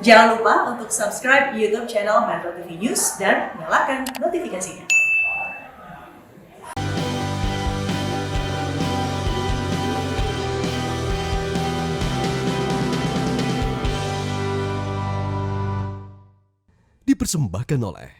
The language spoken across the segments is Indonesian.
Jangan lupa untuk subscribe YouTube channel Metro TV News dan nyalakan notifikasinya. Dipersembahkan oleh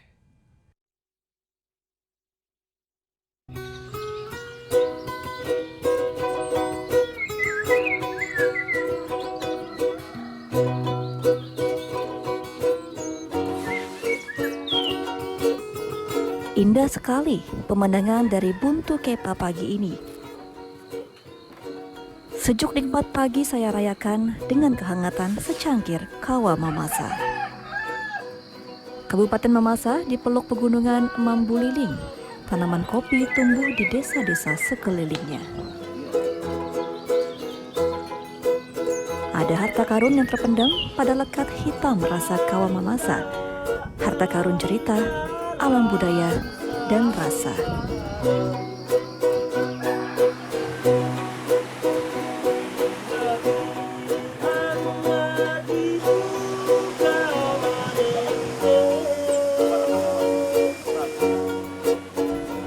Indah sekali pemandangan dari Buntu Kepa pagi ini. Sejuk nikmat pagi saya rayakan dengan kehangatan secangkir Kawa Mamasa. Kabupaten Mamasa di peluk pegunungan Mambuliling. Tanaman kopi tumbuh di desa-desa sekelilingnya. Ada harta karun yang terpendam pada lekat hitam rasa Kawa Mamasa. Harta karun cerita, alam budaya, dan rasa.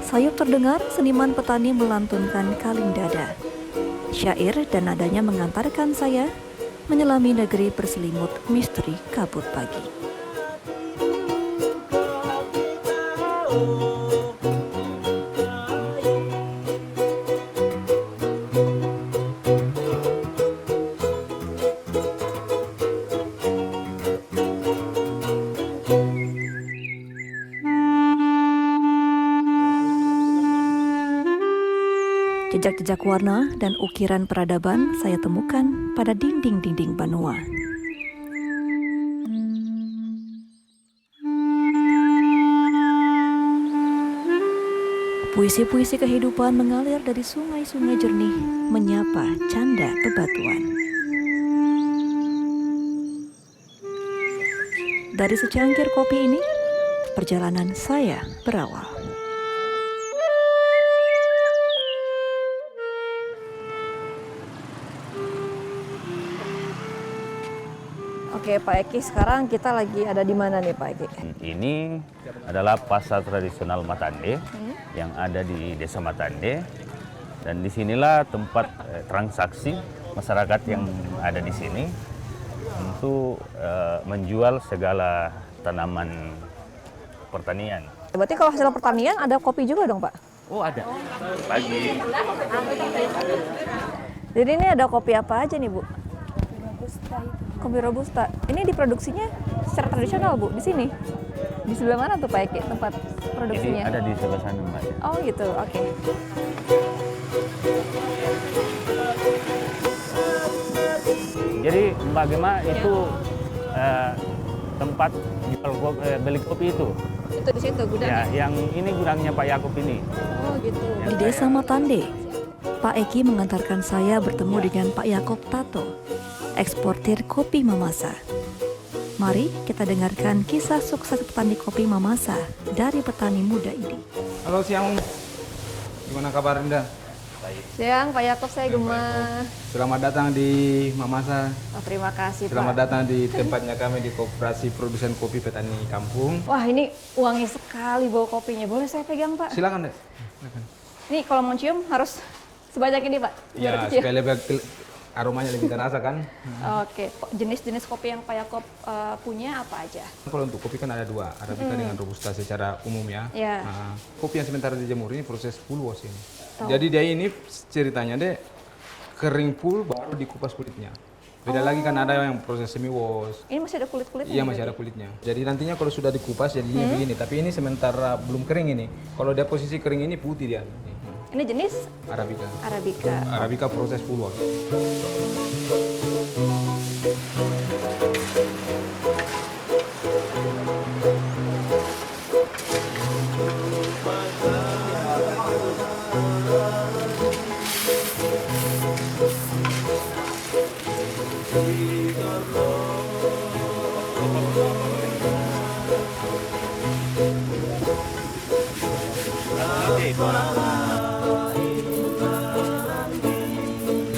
Sayup terdengar seniman petani melantunkan Kaling Dada. Syair dan nadanya mengantarkan saya menyelami negeri berselimut misteri kabut pagi. Jejak-jejak warna dan ukiran peradaban saya temukan pada dinding-dinding Banua. Puisi-puisi kehidupan mengalir dari sungai-sungai jernih menyapa canda bebatuan. Dari secangkir kopi ini, perjalanan saya berawal. Oke Pak Eki, sekarang kita lagi ada di mana nih Pak Eki? Ini adalah pasar tradisional Matande yang ada di Desa Matande, dan disinilah tempat transaksi masyarakat yang ada di sini untuk menjual segala tanaman pertanian. Berarti kalau hasil pertanian ada kopi juga dong Pak? Oh ada, pagi. Jadi ini ada kopi apa aja nih Bu? Kopi Robusta. Ini diproduksinya secara tradisional Bu, di sini. Di sebelah mana tuh Pak Eki tempat produksinya? Ini ada di sebelah sana Mbak. Oh gitu, oke. Jadi Mbak Gema itu tempat beli kopi itu. Itu di situ gudangnya? Ya, yang ini gudangnya Pak Yakub ini. Oh gitu. Yang Di Desa Matande, Pak Eki mengantarkan saya bertemu dengan Pak Yakob Tato, eksportir kopi Mamasa. Mari kita dengarkan kisah sukses petani kopi Mamasa dari petani muda ini. Halo siang, gimana kabar Anda? Siang Pak Yakob, saya Gema. Selamat datang di Mamasa. Oh, terima kasih Selamat Pak. datang di tempatnya kami di Koperasi Produsen Kopi Petani Kampung. Wah ini wangi sekali bau kopinya. Boleh saya pegang Pak? Silakan deh. Silakan. Ini kalau mau cium harus sebanyak ini Pak? Biar Ya, kecil. supaya aromanya lebih terasa kan. Oke, jenis-jenis kopi yang Pak Yakob punya apa aja? Kalau untuk kopi kan ada dua, Arabica dengan Robusta secara umum ya. Iya. Nah, kopi yang sementara dijemur ini proses full wash ini. Tahu. Jadi dia ini ceritanya deh kering full baru dikupas kulitnya. Beda lagi kan ada yang proses semi wash. Ini masih ada kulit-kulitnya? Iya masih ada kulitnya. Jadi nantinya kalau sudah dikupas jadinya begini. Tapi ini sementara belum kering ini. Kalau dia posisi kering ini putih dia. Ini jenis Arabica. Arabica. Arabica proses full wash.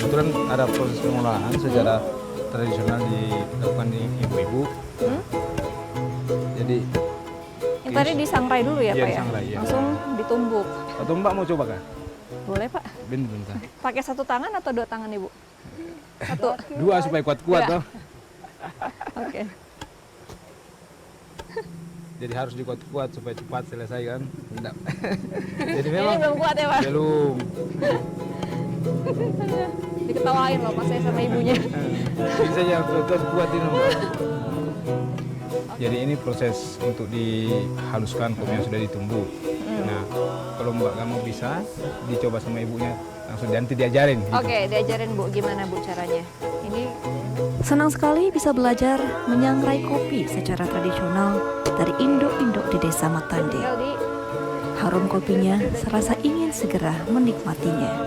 Kebetulan ada proses pengolahan secara tradisional dilakukan di ibu-ibu. di Yang tadi disangrai dulu ya Iya, Pak ya? disangrai, iya. Langsung ditumbuk. atau Mbak mau coba kan? Boleh Pak? Bentar. Pakai satu tangan atau dua tangan Ibu? Satu. Dua supaya kuat-kuat Iya. toh. Oke. Jadi harus dikuat-kuat supaya cepat selesai kan. Enggak. Jadi Ini memang belum kuat ya Pak? belum. Diketawain loh pas saya sama ibunya. Bisa ya terus buatin Mbak. Jadi ini proses untuk dihaluskan kopi yang sudah ditumbuk. Nah, kalau Mbak nggak mau bisa, dicoba sama ibunya langsung nanti diajarin. Gitu. Oke, diajarin Bu gimana Bu caranya. Ini senang sekali bisa belajar menyangrai kopi secara tradisional dari induk-induk di Desa Matande. tinggal di Harum kopinya serasa ingin segera menikmatinya.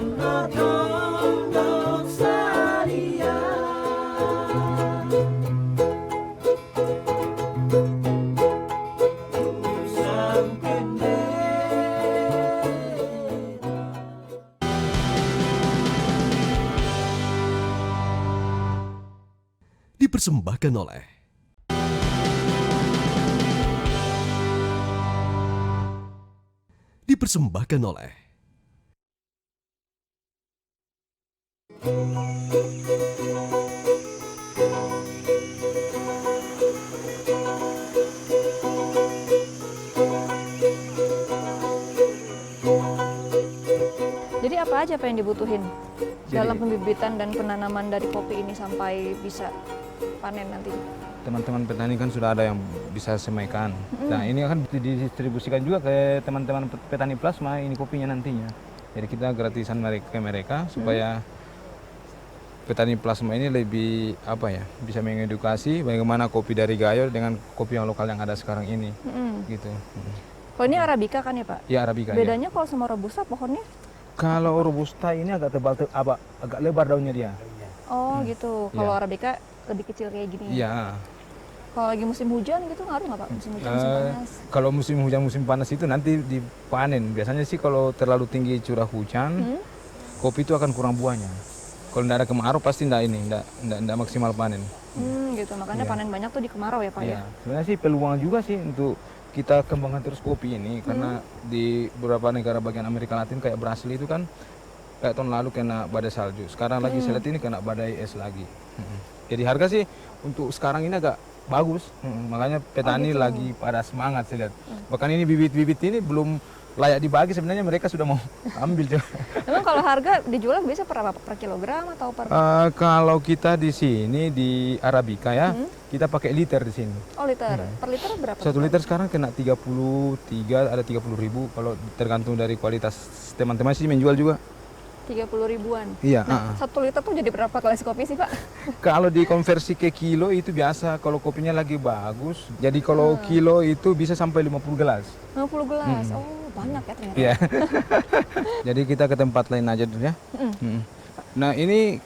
Dipersembahkan oleh Dipersembahkan oleh Jadi apa aja Pak yang dibutuhin dalam pembibitan dan penanaman dari kopi ini sampai bisa panen nanti? Teman-teman petani kan sudah ada yang bisa semaikan. Nah ini akan didistribusikan juga ke teman-teman petani plasma ini kopinya nantinya. Jadi kita gratisan ke mereka supaya petani plasma ini lebih apa ya bisa mengedukasi bagaimana kopi dari Gayo dengan kopi yang lokal yang ada sekarang ini. Gitu. Kalau ini Arabica kan ya Pak? Ya Arabica. Ya. Bedanya kalau sama Robusta pohonnya? Kalau Robusta ini agak tebal, agak lebar daunnya dia. Oh gitu. Kalau Iya. Arabica lebih kecil kayak gini. Iya. Kalau lagi musim hujan gitu ngaruh nggak Pak? Musim hujan, musim panas? Kalau musim hujan musim panas itu nanti dipanen. Biasanya sih kalau terlalu tinggi curah hujan, kopi itu akan kurang buahnya. Kalau tidak ada kemarau pasti tidak maksimal panen. Gitu. Makanya Iya. panen banyak tuh di kemarau ya Pak ya? Iya. Sebenarnya sih peluang juga sih untuk kita kembangkan terus kopi ini karena di beberapa negara bagian Amerika Latin kayak Brasil itu kan kayak tahun lalu kena badai salju. Sekarang lagi saya lihat ini kena badai es lagi. Jadi harga sih untuk sekarang ini agak bagus. Makanya petani lagi pada semangat saya lihat. Bahkan ini bibit-bibit ini belum layak dibagi sebenarnya mereka sudah mau ambil. Emang kalau harga dijual biasa per apa? Per kilogram atau per? Kalau kita di sini di Arabica ya, kita pakai liter di sini. Oh liter. Per liter berapa? 1 liter sekarang kena 33, ada 30.000 kalau tergantung dari kualitas. Teman-teman sih menjual juga. 30.000-an. Iya. Nah, 1 liter tuh jadi berapa gelas kopi sih Pak? Kalau dikonversi ke kilo itu biasa kalau kopinya lagi bagus. Jadi kalau kilo itu bisa sampai 50 gelas. 50 gelas. Oh banyak ya ternyata. Iya. Jadi kita ke tempat lain aja dulu ya. Nah ini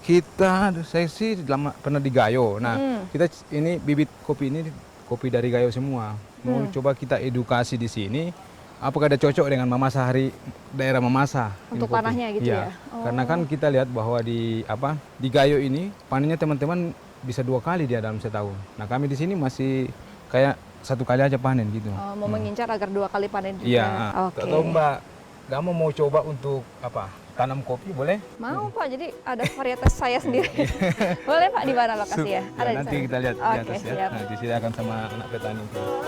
saya sih pernah di Gayo. Nah kita ini bibit kopi ini kopi dari Gayo semua. Mau coba kita edukasi di sini. Apakah ada cocok dengan Mamasa daerah Mamasa? Untuk ini kopi? panahnya gitu Iya. ya? Oh. Karena kan kita lihat bahwa di Gayo ini panennya teman-teman bisa 2 kali dia dalam setahun. Nah kami di sini masih kayak 1 kali aja panen gitu. Oh, mau mengincar agar 2 kali panen juga. Iya. Oke. Atau Mbak kamu mau coba untuk tanam kopi boleh? Mau Pak, jadi ada varietas saya sendiri. Boleh Pak, di mana lokasi ya? Ada di nanti sana? kita lihat di Oke, atas ya. siap. Nah, disediakan sama anak petani.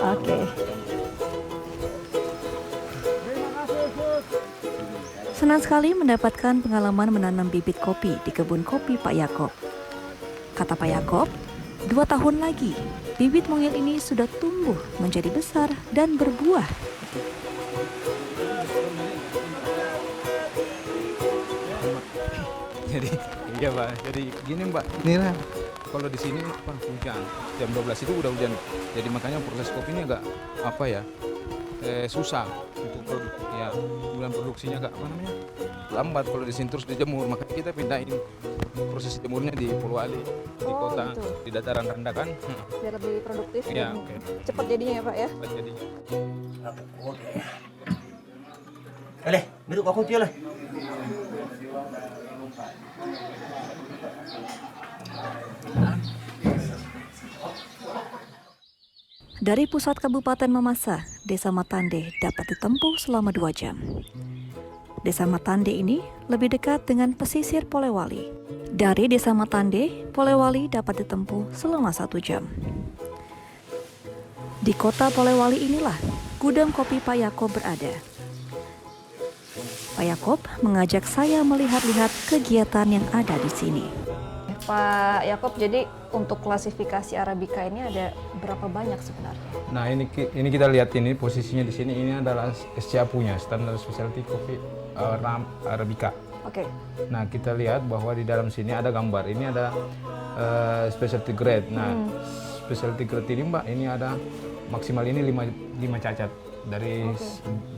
Oke. Senang sekali mendapatkan pengalaman menanam bibit kopi di kebun kopi Pak Yakob. Kata Pak Yakob, 2 tahun lagi bibit mungil ini sudah tumbuh menjadi besar dan berbuah. Jadi iya Pak. Jadi gini Mbak, inilah kalau di sini hujan jam 12 itu udah hujan. Jadi makanya proses kopi ini agak susah untuk bulan produksinya agak lambat kalau di sini terus dijemur. Makanya kita pindahin proses jemurnya di Pulau Ali di Oh, kota gitu. di dataran rendah kan. Biar lebih produktif Iya, dan oke. cepat jadinya ya Pak ya. Jadinya. Oleh, duduk aku tiap lah. Dari pusat Kabupaten Mamasa, Desa Matande dapat ditempuh selama 2 jam. Desa Matande ini lebih dekat dengan pesisir Polewali. Dari Desa Matande, Polewali dapat ditempuh selama 1 jam. Di kota Polewali inilah gudang kopi Pak Yakob berada. Pak Yakob mengajak saya melihat-lihat kegiatan yang ada di sini. Pak Yakob, jadi untuk klasifikasi Arabica ini ada berapa banyak sebenarnya? Nah ini kita lihat ini posisinya di sini, ini adalah SCA punya Standard Specialty Coffee Arabica. Oke. Nah kita lihat bahwa di dalam sini ada gambar, ini ada specialty grade. Nah specialty grade ini Mbak, ini ada maksimal ini 5 cacat dari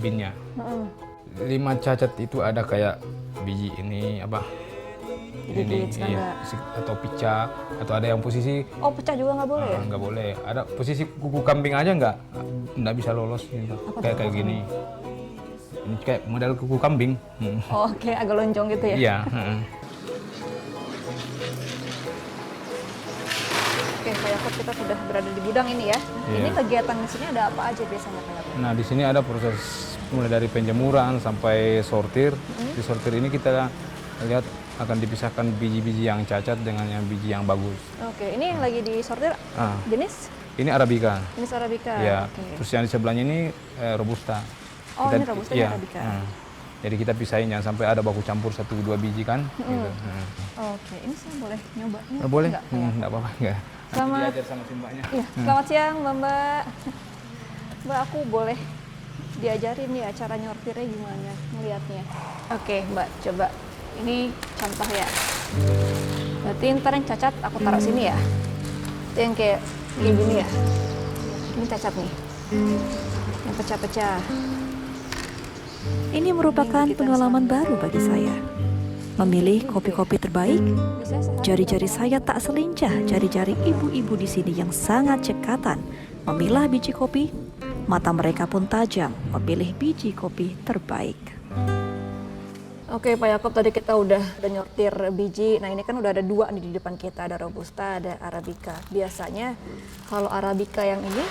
binnya. 5 cacat itu ada kayak biji ini apa? Ini iya, atau pecah, atau ada yang posisi Pecah juga nggak boleh ya? nggak boleh. Ada posisi kuku kambing aja nggak bisa lolos gitu. Kayak gini. Ini kayak model kuku kambing. Oke, agak lonjong gitu ya? Iya. Oke, Pak Yakob, kita sudah berada di gudang ini ya. Iya. Ini kegiatan di sini ada apa aja biasanya Pak Yakob? Nah di sini ada proses mulai dari penjemuran sampai sortir. Di sortir ini kita lihat akan dipisahkan biji-biji yang cacat dengan yang biji yang bagus. Oke, ini yang lagi disortir jenis? Ini Arabica. Jenis Arabica. Ya. Oke. Terus yang di sebelahnya ini Robusta. Oh, ini Robusta, ini iya, Arabica. Jadi kita pisahin jangan sampai ada baku campur 1-2 biji kan. Gitu. Oke, ini saya boleh nyobanya? Boleh? Enggak, Pak Yakob? Enggak apa-apa, enggak. Selamat. Diajar sama si mbaknya. Iya, selamat siang Mbak. Mbak, aku boleh diajarin ya cara nyortirnya gimana ngelihatnya. Oke, Mbak, coba. Ini contoh ya. Berarti ntar yang cacat aku taruh sini ya. Itu yang kayak gini ya. Ini cacat nih. Yang pecah-pecah. Ini merupakan pengalaman baru bagi saya. Memilih kopi-kopi terbaik, jari-jari saya tak selincah jari-jari ibu-ibu di sini yang sangat cekatan memilah biji kopi. Mata mereka pun tajam memilih biji kopi terbaik. Oke Pak Yakob, tadi kita udah nyortir biji. Nah ini kan udah ada 2 nih di depan kita, ada Robusta, ada Arabica. Biasanya kalau Arabica yang ini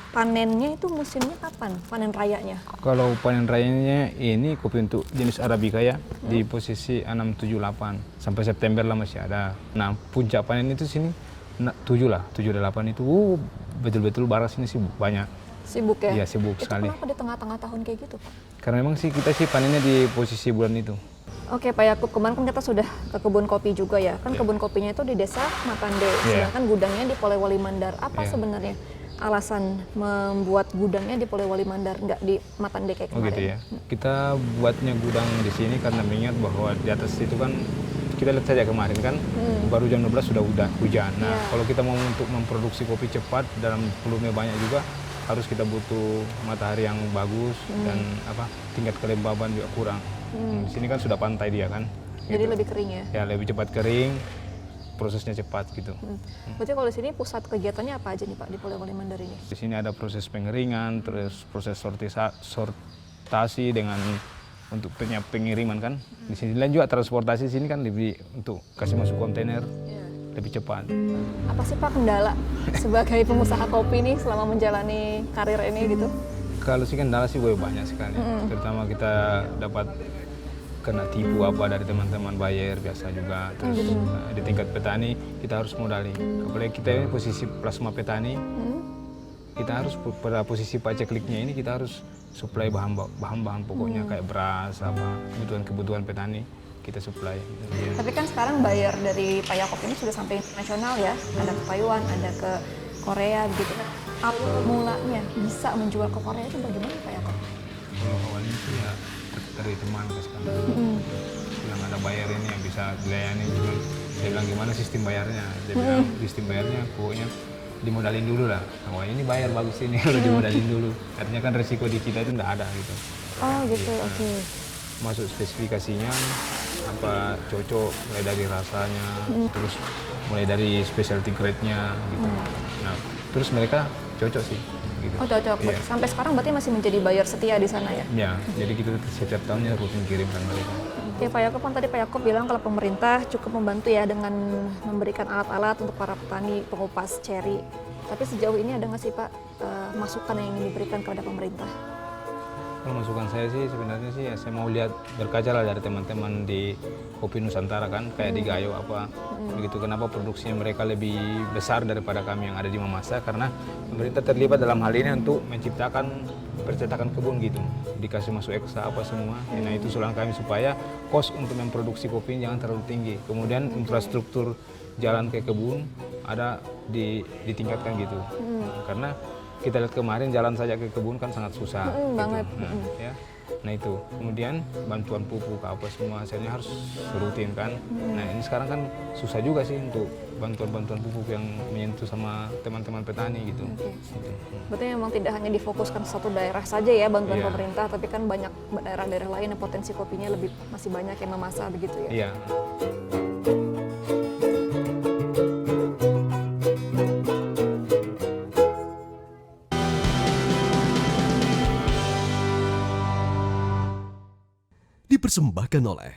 panennya itu musimnya kapan? Panen rayanya? Kalau panen rayanya ini kopi untuk jenis Arabica ya, di posisi 678 sampai September lah masih ada. Nah puncak panen itu sini 7 lah, 7-8 itu betul-betul baras ini sih banyak. Sibuk ya? Iya sibuk itu sekali. Kenapa di tengah-tengah tahun kayak gitu Pak? Karena memang sih kita sih panennya di posisi bulan itu. Oke Pak Yakob, kemarin kan kita sudah ke kebun kopi juga ya. Kan kebun kopinya itu di Desa Matande, sedangkan gudangnya di Polewali Mandar. Apa sebenarnya alasan membuat gudangnya di Polewali Mandar, nggak di Matande kayak kemarin? Oh gitu ya. Kita buatnya gudang di sini karena mengingat bahwa di atas itu kan kita lihat saja kemarin kan baru jam 12 sudah hujan. Nah kalau kita mau untuk memproduksi kopi cepat dalam volume banyak juga harus kita butuh matahari yang bagus dan tingkat kelembaban juga kurang. Di sini kan sudah pantai dia kan. Jadi gitu. lebih kering ya? Ya, lebih cepat kering, prosesnya cepat gitu. Berarti kalau di sini pusat kegiatannya apa aja nih Pak di Polewali Mandar ini? Di sini ada proses pengeringan, terus proses sortasi dengan untuk pengiriman kan. Di sini lain juga transportasi sini kan lebih untuk kasih masuk kontainer. Lebih cepat. Apa sih Pak kendala sebagai pengusaha kopi nih selama menjalani karir ini gitu? Kalau sih kendala sih banyak sekali. Terutama kita dapat kena tipu dari teman-teman buyer biasa juga. Terus di tingkat petani kita harus modali. Apalagi kita ini posisi plasma petani, kita harus pada posisi pacekliknya ini kita harus supply bahan-bahan pokoknya kayak beras, kebutuhan petani. Kita supply. Tapi kan sekarang buyer dari Pak Yakob ini sudah sampai internasional ya, ada ke Taiwan, ada ke Korea gitu. Apa mulanya bisa menjual ke Korea itu bagaimana Pak Yakob? Kalau awalnya itu ya dari teman ke sekarang. Bilang ada buyer ini yang bisa dilayani juga. Saya bilang gimana sistem bayarnya? Dia bilang sistem bayarnya pokoknya dimodalin dulu lah. Wah ini bayar bagus ini kalau dimodalin dulu. Artinya kan resiko di kita itu enggak ada gitu. Oh gitu, oke. Masuk spesifikasinya apa cocok mulai dari rasanya, terus mulai dari specialty grade-nya gitu. Nah, terus mereka cocok sih gitu. Oh cocok. Iya. Sampai sekarang berarti masih menjadi buyer setia di sana ya? Ya, jadi kita setiap tahunnya rutin kirimkan mereka. Oke Pak Yakob, kan tadi Pak Yakob bilang kalau pemerintah cukup membantu ya dengan memberikan alat-alat untuk para petani pengupas ceri. Tapi sejauh ini ada nggak sih Pak masukan yang ingin diberikan kepada pemerintah? Kalau masukan saya sih sebenarnya sih ya saya mau lihat berkaca lah dari teman-teman di Kopi Nusantara kan, kayak di Gayo apa begitu, kenapa produksinya mereka lebih besar daripada kami yang ada di Mamasa, karena pemerintah terlibat dalam hal ini untuk menciptakan percetakan kebun gitu, dikasih masuk eksa apa semua. Nah itu usulan kami supaya kos untuk memproduksi kopi jangan terlalu tinggi, kemudian infrastruktur jalan ke kebun ada ditingkatkan gitu, karena kita lihat kemarin jalan saja ke kebun kan sangat susah gitu. Banget. Ya. Nah itu, kemudian bantuan pupuk apa semua hasilnya harus rutin kan. Nah ini sekarang kan susah juga sih untuk bantuan-bantuan pupuk yang menyentuh sama teman-teman petani gitu. Gitu. Berarti memang tidak hanya difokuskan satu daerah saja ya bantuan Iya. pemerintah, tapi kan banyak daerah-daerah lain yang potensi kopinya masih banyak yang memasak begitu ya. Iya. Dipersembahkan oleh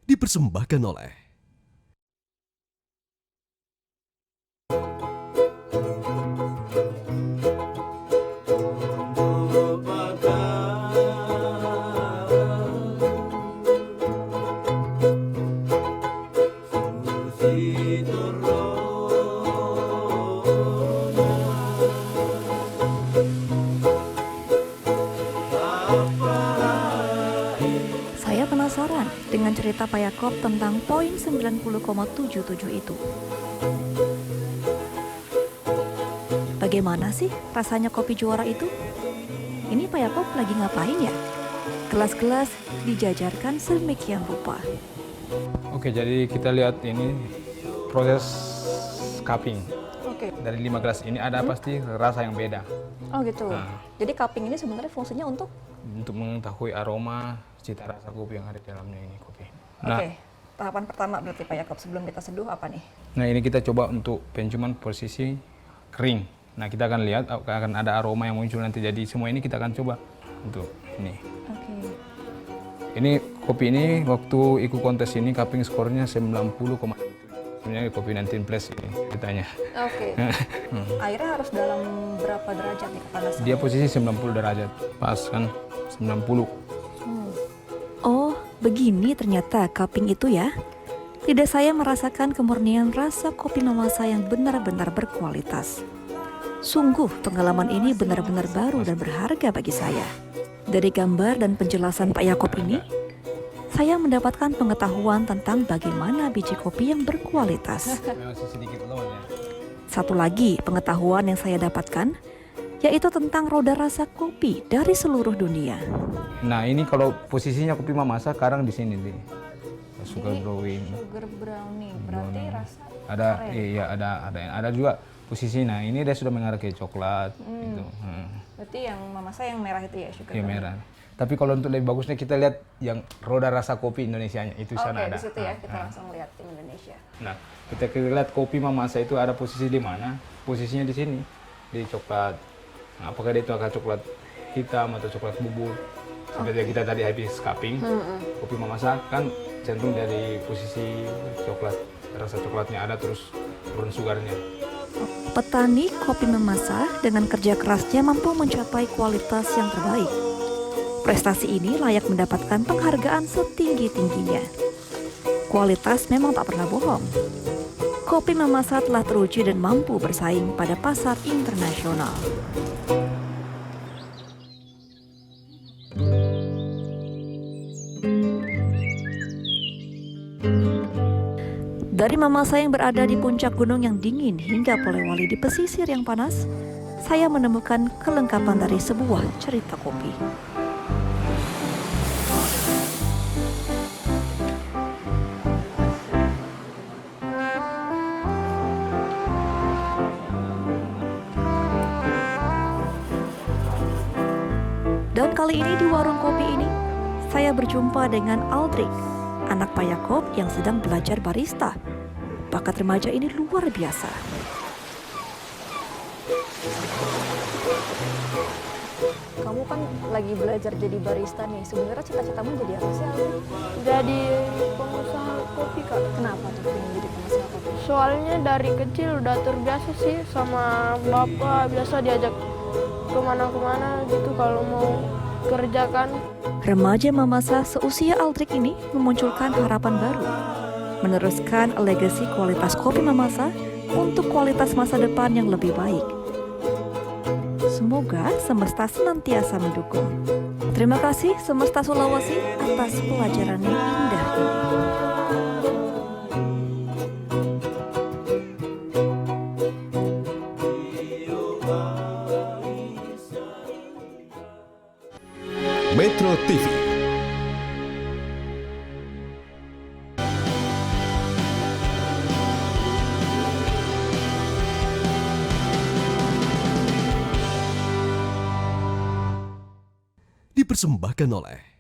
Dipersembahkan oleh Saya penasaran dengan cerita Pak Yakob tentang poin 90,77 itu. Bagaimana sih rasanya kopi juara itu? Ini Pak Yakob lagi ngapain ya? Gelas-gelas dijajarkan sedemikian rupa. Oke, jadi kita lihat ini proses cupping. Oke. Dari 5 gelas ini ada pasti rasa yang beda. Oh gitu. Nah. Jadi cupping ini sebenarnya fungsinya untuk Mengetahui aroma, cita rasa kopi yang ada di dalamnya ini kopi. Oke. Tahapan pertama berarti Pak Yakob sebelum kita seduh apa nih? Nah ini kita coba untuk penciuman posisi kering. Nah kita akan lihat akan ada aroma yang muncul nanti. Jadi semua ini kita akan coba untuk ini. Oke. Ini kopi ini waktu ikut kontes ini cupping skornya 90,7. Sebenarnya kopi 19 plus ini ceritanya. Oke. Airnya harus dalam berapa derajat nih kepanasan? Dia posisi 90 derajat, pas kan 90. Oh, begini ternyata cupping itu ya. Lidah saya merasakan kemurnian rasa kopi Mamasa yang benar-benar berkualitas. Sungguh pengalaman ini benar-benar baru dan berharga bagi saya. Dari gambar dan penjelasan Pak Yakob ini, saya mendapatkan pengetahuan tentang bagaimana biji kopi yang berkualitas. Masih sedikit low ya. Satu lagi pengetahuan yang saya dapatkan, yaitu tentang roda rasa kopi dari seluruh dunia. Nah ini kalau posisinya kopi Mamasa sekarang di sini nih. Sugar brewing. Sugar brownie, berarti rasa Ada iya ada juga posisi. Nah ini dia sudah mengarah ke coklat gitu. berarti yang Mamasa yang merah itu ya sugar Ya brownie. merah. Tapi kalau untuk lebih bagusnya kita lihat yang roda rasa kopi Indonesianya itu sana Oke, ada. di situ ya kita langsung lihat tim Indonesia. Nah, kita lihat kopi Mamasa itu ada posisi di mana? Posisinya di sini, di coklat. Nah, apakah dia itu akan coklat hitam atau coklat bubuk? Seperti yang kita tadi habis cupping, kopi Mamasa kan cenderung dari posisi coklat, rasa coklatnya ada terus turun sugarnya. Petani kopi Mamasa dengan kerja kerasnya mampu mencapai kualitas yang terbaik. Prestasi ini layak mendapatkan penghargaan setinggi-tingginya. Kualitas memang tak pernah bohong. Kopi Mamasa telah teruji dan mampu bersaing pada pasar internasional. Dari Mamasa yang berada di puncak gunung yang dingin hingga Polewali di pesisir yang panas, saya menemukan kelengkapan dari sebuah cerita kopi. Dan kali ini di warung kopi ini, saya berjumpa dengan Aldrik, anak Pak Yakob yang sedang belajar barista. Bakat remaja ini luar biasa. Kamu kan lagi belajar jadi barista nih. Sebenarnya cita-citamu jadi apa sih, Aldi? Jadi pengusaha kopi Kak. Kenapa tuh pengen jadi pengusaha kopi? Soalnya dari kecil udah terbiasa sih sama bapak, biasa diajak kemana-kemana gitu kalau mau kerjakan. Remaja Mamasa seusia Aldrik ini memunculkan harapan baru, meneruskan legasi kualitas kopi Mamasa untuk kualitas masa depan yang lebih baik. Semoga semesta senantiasa mendukung. Terima kasih semesta Sulawesi atas pelajaran yang indah ini. Metro TV. Dipersembahkan oleh